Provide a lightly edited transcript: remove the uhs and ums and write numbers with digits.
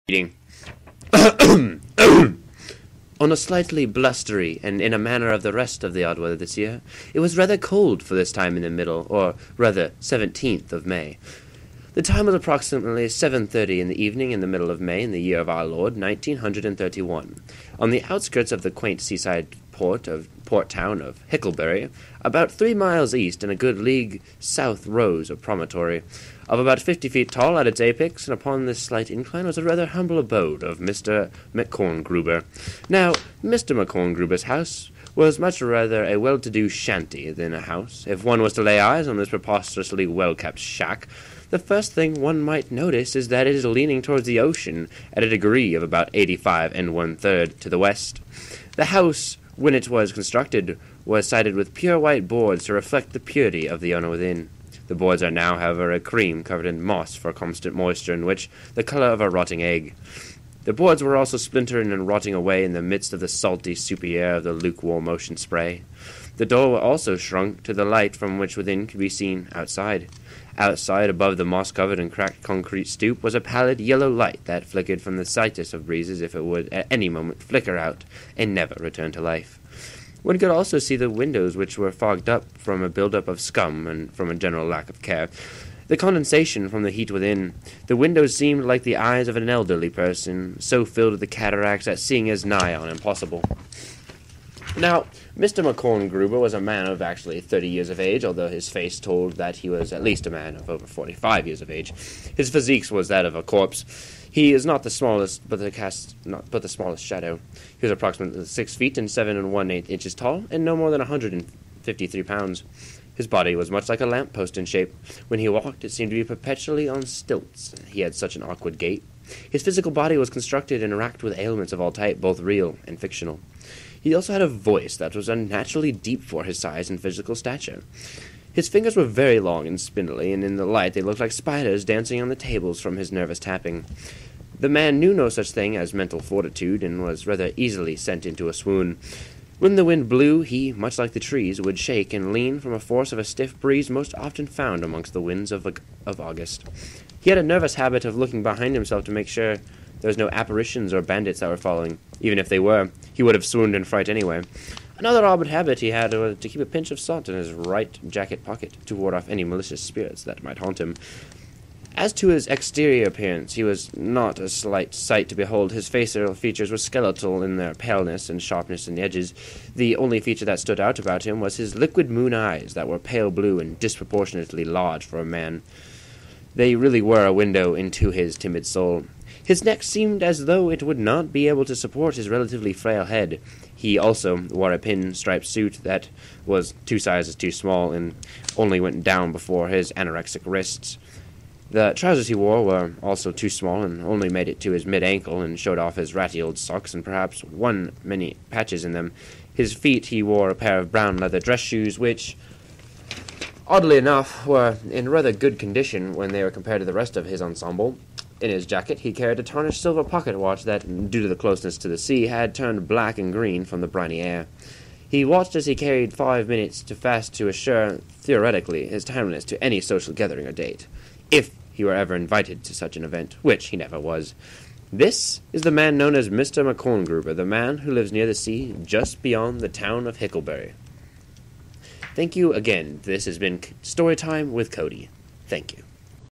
Eating. On a slightly blustery, and in a manner of the rest of the odd weather this year, it was rather cold for this time in the middle, or rather 17th of May. The time was approximately 7:30 in the evening in the middle of May in the year of our Lord, 1931. On the outskirts of the quaint seaside port town of Hicklebury, about 3 miles east and a good league south rose a promontory of about 50 feet tall at its apex, and upon this slight incline was a rather humble abode of Mr. McCorngruber. Now, Mr. McCorngruber's house was much rather a well-to-do shanty than a house. If one was to lay eyes on this preposterously well-kept shack, the first thing one might notice is that it is leaning towards the ocean at a degree of about 85 1/3 to the west. The house, when it was constructed, was sided with pure white boards to reflect the purity of the owner within. The boards are now, however, a cream covered in moss for constant moisture, in which the color of a rotting egg. The boards were also splintering and rotting away in the midst of the salty, soupy air of the lukewarm ocean spray. The door also shrunk to the light from which within could be seen outside. Outside, above the moss-covered and cracked concrete stoop, was a pallid yellow light that flickered from the slightest of breezes if it would at any moment flicker out and never return to life. One could also see the windows, which were fogged up from a build-up of scum and from a general lack of care. The condensation from the heat within. The windows seemed like the eyes of an elderly person, so filled with the cataracts that seeing is nigh on impossible. Now, Mr. McCorngruber was a man of actually 30 years of age, although his face told that he was at least a man of over 45 years of age. His physique was that of a corpse. He is not the smallest, but the smallest shadow. He was approximately 6 feet and 7 1/8 inches tall, and no more than 153 pounds. His body was much like a lamppost in shape. When he walked, it seemed to be perpetually on stilts. He had such an awkward gait. His physical body was constructed and racked with ailments of all type, both real and fictional. He also had a voice that was unnaturally deep for his size and physical stature. His fingers were very long and spindly, and in the light they looked like spiders dancing on the tables from his nervous tapping. The man knew no such thing as mental fortitude, and was rather easily sent into a swoon. When the wind blew, he, much like the trees, would shake and lean from a force of a stiff breeze most often found amongst the winds of August. He had a nervous habit of looking behind himself to make sure there was no apparitions or bandits that were following. Even if they were, he would have swooned in fright anyway. Another odd habit he had was to keep a pinch of salt in his right jacket pocket to ward off any malicious spirits that might haunt him. As to his exterior appearance, he was not a slight sight to behold. His facial features were skeletal in their paleness and sharpness in the edges. The only feature that stood out about him was his liquid moon eyes that were pale blue and disproportionately large for a man. They really were a window into his timid soul. His neck seemed as though it would not be able to support his relatively frail head. He also wore a pin-striped suit that was 2 sizes too small and only went down before his anorexic wrists. The trousers he wore were also too small and only made it to his mid-ankle and showed off his ratty old socks and perhaps many patches in them. His feet he wore a pair of brown leather dress shoes which, oddly enough, were in rather good condition when they were compared to the rest of his ensemble. In his jacket he carried a tarnished silver pocket watch that, due to the closeness to the sea, had turned black and green from the briny air. He watched as he carried 5 minutes to fast to assure, theoretically, his timeliness to any social gathering or date, if he were ever invited to such an event, which he never was. This is the man known as Mr. McCorngruber, the man who lives near the sea, just beyond the town of Hicklebury. Thank you again. This has been Storytime with Cody. Thank you.